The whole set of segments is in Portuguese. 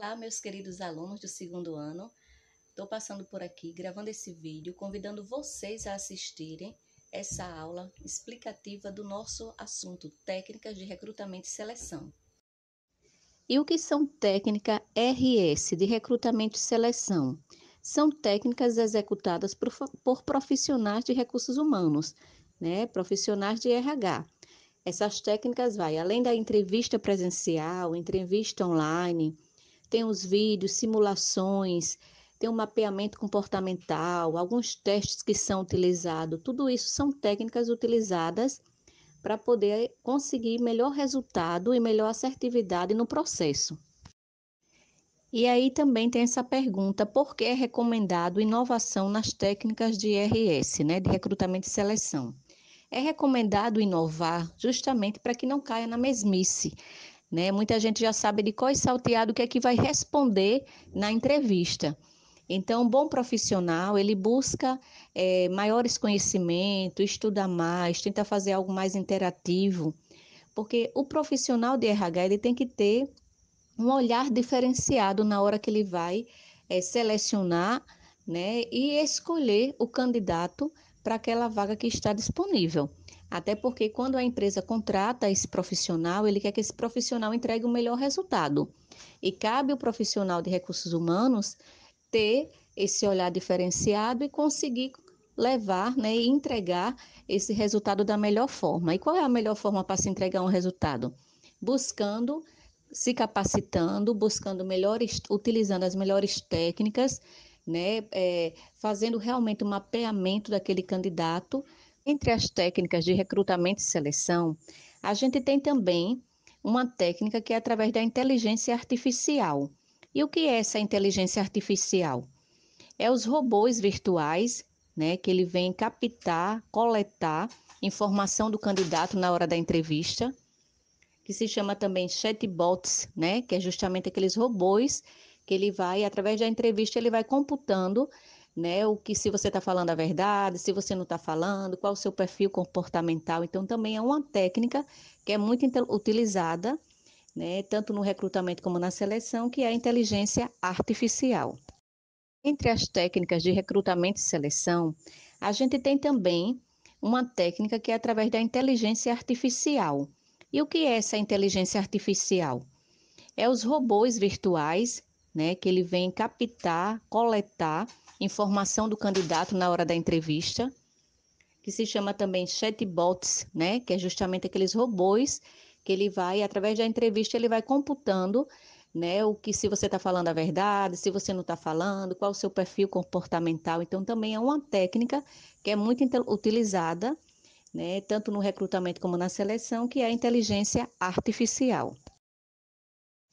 Olá, meus queridos alunos do segundo ano. Estou passando por aqui, gravando esse vídeo, convidando vocês a assistirem essa aula explicativa do nosso assunto, técnicas de recrutamento e seleção. E o que são técnicas RS, de recrutamento e seleção? São técnicas executadas por profissionais de recursos humanos, profissionais de RH. Essas técnicas além da entrevista presencial, entrevista online, tem os vídeos, simulações, tem um mapeamento comportamental, alguns testes que são utilizados. Tudo isso são técnicas utilizadas para poder conseguir melhor resultado e melhor assertividade no processo. E aí também tem essa pergunta: por que é recomendado inovação nas técnicas de RS, de recrutamento e seleção? É recomendado inovar justamente para que não caia na mesmice. Muita gente já sabe de cor e salteado o que é que vai responder na entrevista. Então, um bom profissional, ele busca maiores conhecimentos, estuda mais, tenta fazer algo mais interativo, porque o profissional de RH, ele tem que ter um olhar diferenciado na hora que ele vai selecionar, e escolher o candidato para aquela vaga que está disponível. Até porque quando a empresa contrata esse profissional, ele quer que esse profissional entregue o melhor resultado. E cabe ao profissional de recursos humanos ter esse olhar diferenciado e conseguir levar, e entregar esse resultado da melhor forma. E qual é a melhor forma para se entregar um resultado? Buscando, se capacitando, buscando melhores, utilizando as melhores técnicas, fazendo realmente um mapeamento daquele candidato. Entre as técnicas de recrutamento e seleção, a gente tem também uma técnica que é através da inteligência artificial. E o que é essa inteligência artificial? É os robôs virtuais, que ele vem captar, coletar informação do candidato na hora da entrevista, que se chama também chatbots, que é justamente aqueles robôs que ele vai, através da entrevista, ele vai computando, o que, se você está falando a verdade, se você não está falando, qual o seu perfil comportamental. Então, também é uma técnica que é muito utilizada, tanto no recrutamento como na seleção, que é a inteligência artificial. Entre as técnicas de recrutamento e seleção, a gente tem também uma técnica que é através da inteligência artificial. E o que é essa inteligência artificial? É os robôs virtuais, que ele vem captar, coletar informação do candidato na hora da entrevista, que se chama também chatbots, que é justamente aqueles robôs que ele vai, através da entrevista, ele vai computando, o que, se você está falando a verdade, se você não está falando, qual o seu perfil comportamental. Então, também é uma técnica que é muito utilizada, tanto no recrutamento como na seleção, que é a inteligência artificial.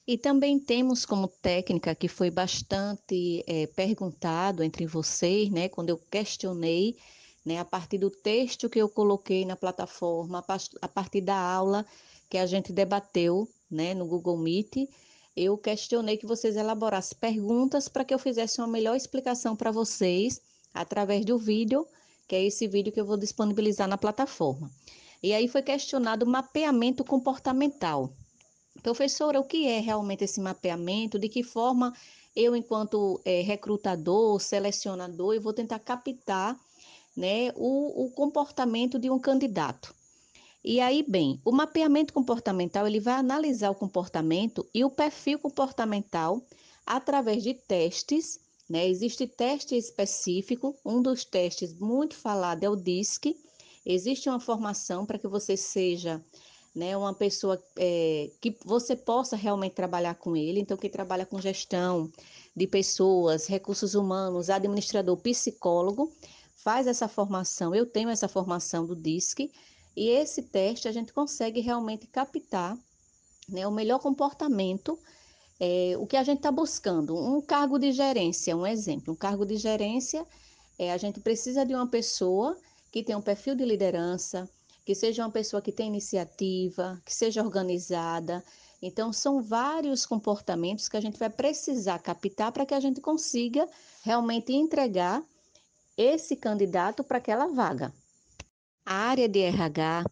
E também temos como técnica, que foi bastante perguntado entre vocês, quando eu questionei, a partir do texto que eu coloquei na plataforma, a partir da aula que a gente debateu, no Google Meet, eu questionei que vocês elaborassem perguntas para que eu fizesse uma melhor explicação para vocês através do vídeo, que é esse vídeo que eu vou disponibilizar na plataforma. E aí foi questionado o mapeamento comportamental. Professora, o que é realmente esse mapeamento? De que forma eu, enquanto recrutador, selecionador, eu vou tentar captar, o comportamento de um candidato? E aí, bem, o mapeamento comportamental, ele vai analisar o comportamento e o perfil comportamental através de testes, Existe teste específico, um dos testes muito falado é o DISC. Existe uma formação para que você seja, uma pessoa que você possa realmente trabalhar com ele. Então, quem trabalha com gestão de pessoas, recursos humanos, administrador, psicólogo, faz essa formação. Eu tenho essa formação do DISC, e esse teste a gente consegue realmente captar, o melhor comportamento, o que a gente está buscando. Um cargo de gerência, um exemplo. Um cargo de gerência, a gente precisa de uma pessoa que tenha um perfil de liderança, que seja uma pessoa que tenha iniciativa, que seja organizada. Então, são vários comportamentos que a gente vai precisar captar para que a gente consiga realmente entregar esse candidato para aquela vaga. A área de RH,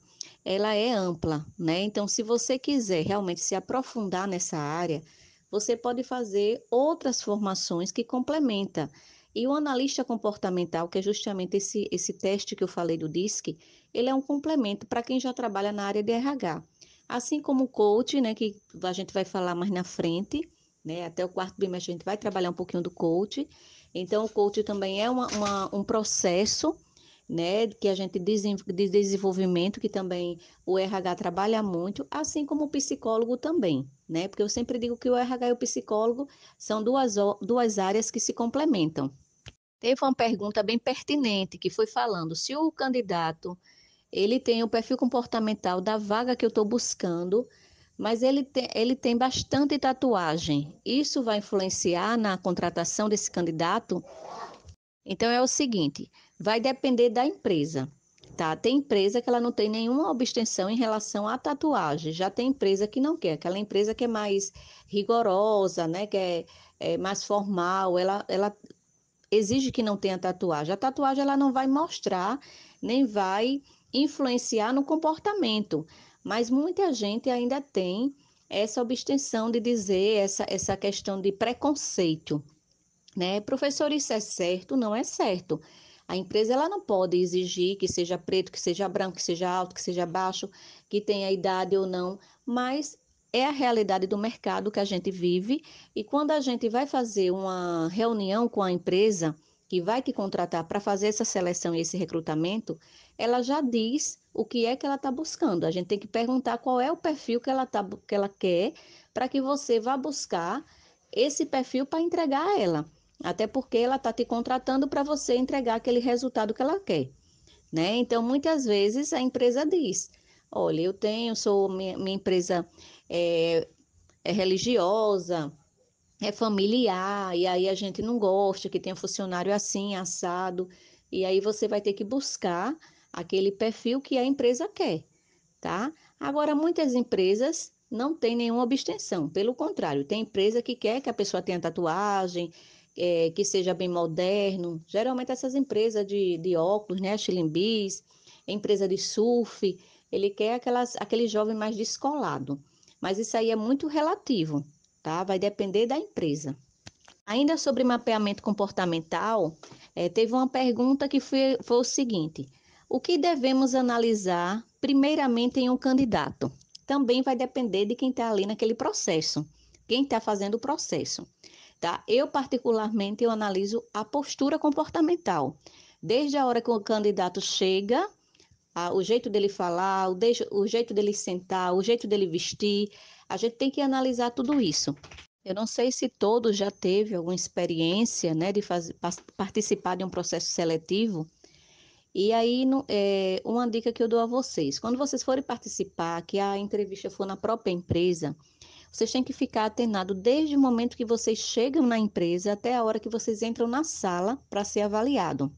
ela é ampla, Então, se você quiser realmente se aprofundar nessa área, você pode fazer outras formações que complementam. E o analista comportamental, que é justamente esse teste que eu falei do DISC, ele é um complemento para quem já trabalha na área de RH. Assim como o coach, né, que a gente vai falar mais na frente, né, até o quarto bimestre a gente vai trabalhar um pouquinho do coach. Então, o coach também é um processo, né, que a gente de desenvolvimento, que também o RH trabalha muito, assim como o psicólogo também, né? Porque eu sempre digo que o RH e o psicólogo são duas áreas que se complementam. Teve uma pergunta bem pertinente que foi falando se o candidato ele tem o perfil comportamental da vaga que eu estou buscando, mas ele tem bastante tatuagem. Isso vai influenciar na contratação desse candidato? Então é o seguinte, vai depender da empresa, tá? Tem empresa que ela não tem nenhuma obstenção em relação à tatuagem, já tem empresa que não quer, aquela empresa que é mais rigorosa, né? Que é mais formal, ela exige que não tenha tatuagem. A tatuagem ela não vai mostrar, nem vai influenciar no comportamento, mas muita gente ainda tem essa obstenção de dizer essa questão de preconceito, né? Professor, isso é certo? Não é certo. A empresa ela não pode exigir que seja preto, que seja branco, que seja alto, que seja baixo, que tenha idade ou não, mas é a realidade do mercado que a gente vive e quando a gente vai fazer uma reunião com a empresa que vai te contratar para fazer essa seleção e esse recrutamento, ela já diz o que é que ela está buscando. A gente tem que perguntar qual é o perfil que ela quer para que você vá buscar esse perfil para entregar a ela. Até porque ela está te contratando para você entregar aquele resultado que ela quer, né? Então, muitas vezes a empresa diz: olha, minha empresa é, é religiosa, é familiar, e aí a gente não gosta que tenha funcionário assim, assado, e aí você vai ter que buscar aquele perfil que a empresa quer, tá? Agora, muitas empresas não têm nenhuma abstenção, pelo contrário, tem empresa que quer que a pessoa tenha tatuagem, que seja bem moderno. Geralmente essas empresas de óculos, né, Chilimbis, empresa de surf, ele quer aquele jovem mais descolado. Mas isso aí é muito relativo, tá? Vai depender da empresa. Ainda sobre mapeamento comportamental, teve uma pergunta que foi o seguinte: o que devemos analisar primeiramente em um candidato? Também vai depender de quem está ali naquele processo, quem está fazendo o processo, tá? Eu, particularmente, eu analiso a postura comportamental. Desde a hora que o candidato chega, o jeito dele falar, o jeito dele sentar, o jeito dele vestir, a gente tem que analisar tudo isso. Eu não sei se todos já teve alguma experiência, né, de participar de um processo seletivo. E aí, uma dica que eu dou a vocês: quando vocês forem participar, que a entrevista for na própria empresa, vocês têm que ficar atenado desde o momento que vocês chegam na empresa até a hora que vocês entram na sala para ser avaliado.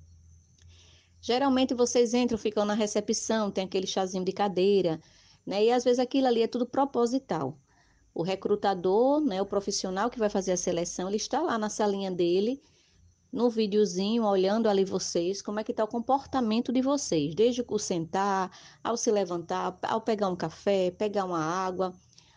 Geralmente vocês entram, ficam na recepção, tem aquele chazinho de cadeira, né? E às vezes aquilo ali é tudo proposital. O recrutador, né, o profissional que vai fazer a seleção, ele está lá na salinha dele, no videozinho, olhando ali vocês, como é que está o comportamento de vocês, desde o sentar, ao se levantar, ao pegar um café, pegar uma água,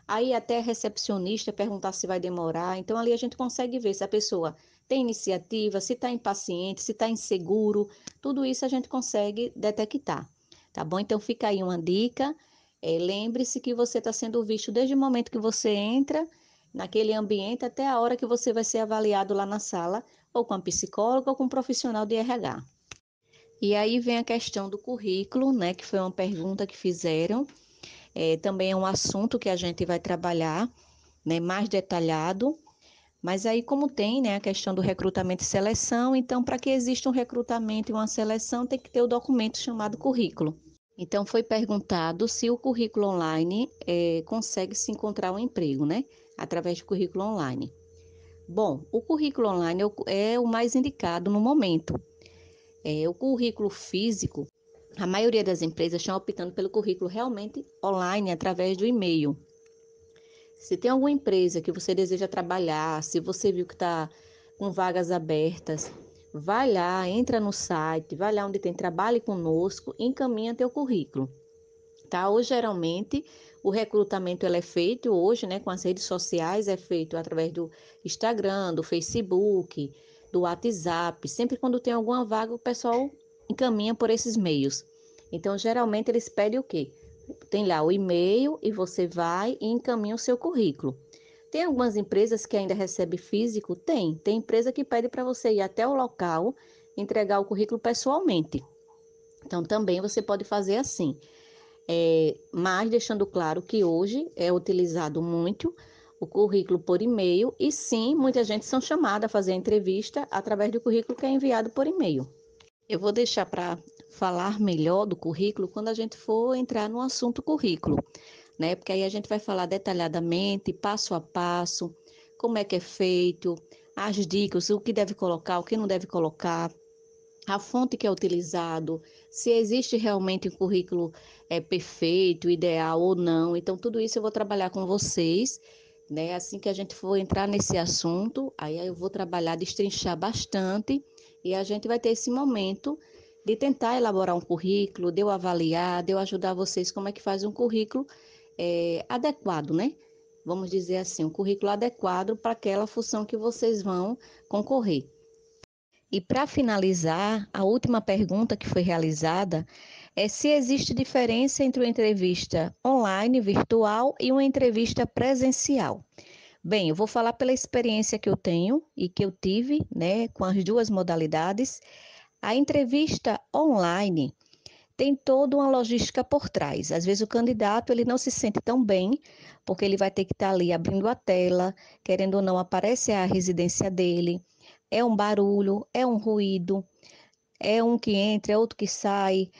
aí até a recepcionista perguntar se vai demorar. Então, ali a gente consegue ver se a pessoa tem iniciativa, se está impaciente, se está inseguro, tudo isso a gente consegue detectar, tá bom? Então, fica aí uma dica. Lembre-se que você está sendo visto desde o momento que você entra naquele ambiente até a hora que você vai ser avaliado lá na sala, ou com a psicóloga ou com um profissional de RH. E aí vem a questão do currículo, né, que foi uma pergunta que fizeram. Também é um assunto que a gente vai trabalhar, né, mais detalhado. Mas aí, como tem, né, a questão do recrutamento e seleção, então, para que exista um recrutamento e uma seleção, tem que ter o documento chamado currículo. Então, foi perguntado se o currículo online consegue se encontrar um emprego, né, através do currículo online. Bom, o currículo online é o mais indicado no momento. O currículo físico, a maioria das empresas estão optando pelo currículo realmente online, através do e-mail. Se tem alguma empresa que você deseja trabalhar, se você viu que está com vagas abertas, vai lá, entra no site, vai lá onde tem Trabalhe Conosco, encaminha teu currículo. tá? Ou geralmente o recrutamento ele é feito hoje, né, com as redes sociais, é feito através do Instagram, do Facebook, do WhatsApp. Sempre quando tem alguma vaga, o pessoal encaminha por esses meios. Então, geralmente eles pedem o quê? Tem lá o e-mail e você vai e encaminha o seu currículo. Tem algumas empresas que ainda recebem físico? Tem empresa que pede para você ir até o local, entregar o currículo pessoalmente. Então, também você pode fazer assim. Mas deixando claro que hoje é utilizado muito o currículo por e-mail e sim, muita gente são chamada a fazer a entrevista através do currículo que é enviado por e-mail. Eu vou deixar para falar melhor do currículo quando a gente for entrar no assunto currículo, né? Porque aí a gente vai falar detalhadamente, passo a passo, como é que é feito, as dicas, o que deve colocar, o que não deve colocar, a fonte que é utilizado, se existe realmente um currículo perfeito, ideal ou não. Então, tudo isso eu vou trabalhar com vocês, né? Assim que a gente for entrar nesse assunto, aí eu vou trabalhar, destrinchar bastante e a gente vai ter esse momento de tentar elaborar um currículo, de eu avaliar, de eu ajudar vocês como é que faz um currículo adequado, né? Vamos dizer assim, um currículo adequado para aquela função que vocês vão concorrer. E para finalizar, a última pergunta que foi realizada é se existe diferença entre uma entrevista online, virtual e uma entrevista presencial. Bem, eu vou falar pela experiência que eu tenho e que eu tive, né, com as duas modalidades. A entrevista online tem toda uma logística por trás. Às vezes o candidato ele não se sente tão bem, porque ele vai ter que estar ali abrindo a tela, querendo ou não aparece a residência dele. É um barulho, é um ruído, é um que entra, é outro que sai.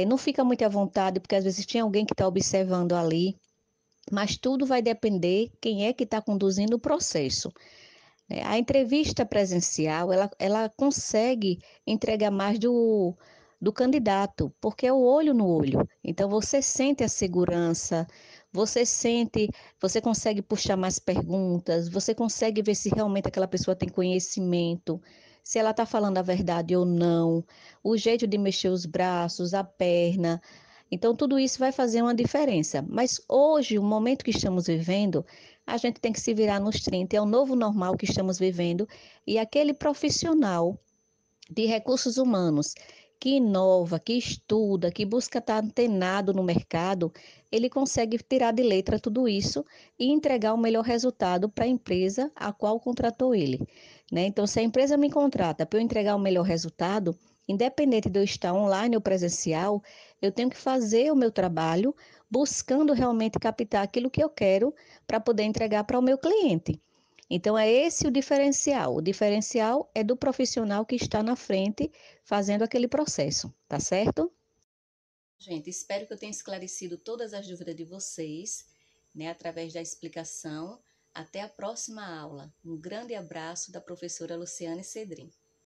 Não fica muito à vontade, porque às vezes tem alguém que está observando ali. Mas tudo vai depender quem é que está conduzindo o processo. A entrevista presencial, ela consegue entregar mais do candidato, porque é o olho no olho. Então, você sente a segurança, você sente, você consegue puxar mais perguntas, você consegue ver se realmente aquela pessoa tem conhecimento, se ela está falando a verdade ou não, o jeito de mexer os braços, a perna. Então, tudo isso vai fazer uma diferença. Mas hoje, o momento que estamos vivendo, a gente tem que se virar nos 30, é o novo normal que estamos vivendo, e aquele profissional de recursos humanos que inova, que estuda, que busca estar antenado no mercado, ele consegue tirar de letra tudo isso e entregar o melhor resultado para a empresa a qual contratou ele, né? Então, se a empresa me contrata para eu entregar o melhor resultado, independente de eu estar online ou presencial, eu tenho que fazer o meu trabalho buscando realmente captar aquilo que eu quero para poder entregar para o meu cliente. Então, é esse o diferencial. O diferencial é do profissional que está na frente fazendo aquele processo, tá certo? Gente, espero que eu tenha esclarecido todas as dúvidas de vocês, né, através da explicação. Até a próxima aula. Um grande abraço da professora Luciane Cedrin.